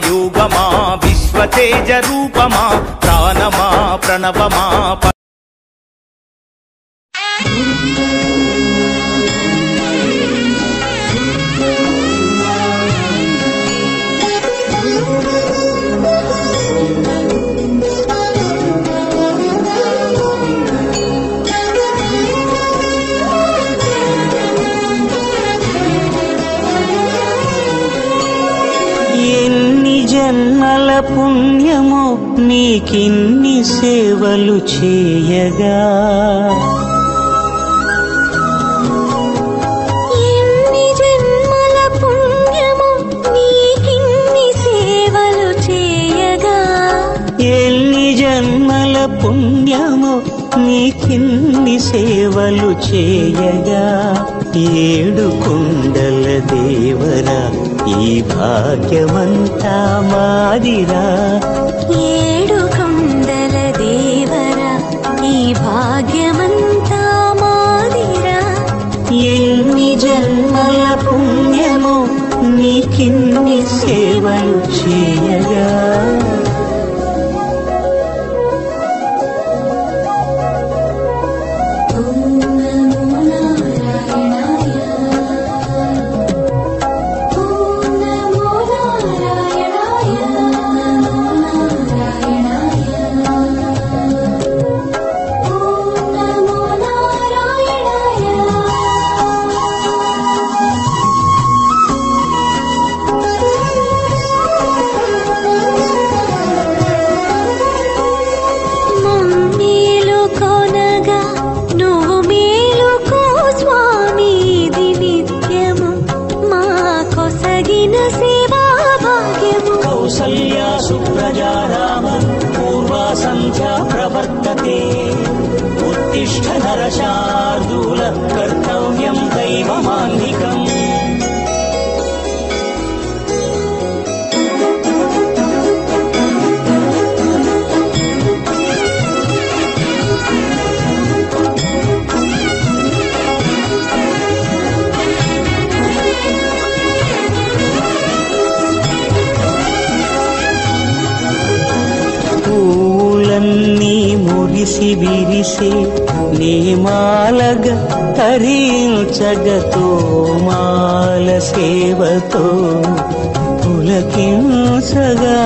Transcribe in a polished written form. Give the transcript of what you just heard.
యోగమా విశ్వతేజ రూపమా ప్రాణమా ప్రణవమా జన్మల పుణ్యము నీకిన్ని సేవలు చేయగా ఎన్ని జన్మల పుణ్యము నీకిన్ని సేవలు చేయగా ఎన్ని జన్మల పుణ్యము నీకిన్ని సేవలు చేయగా ఏడు కొండల దేవరా ఈ భాగ్యమంతా మాదిరా ఏడు కొండల దేవరా ఈ భాగ్యమంతా మాదిరా ఎన్ని జన్మల పుణ్యము నీకిన్ని సేవలు చేయగా కౌసల్యా సుప్రజా రామ పూర్వా సంధ్యా ప్రవర్తతే ఉత్తిష్ఠ నరశార్దూల కర్తవ్యం దైవమాన్నికం పూలన్నీ మురిసి విరిసే నీమాలగ తరించగతో మాల సేవతో పులకించగా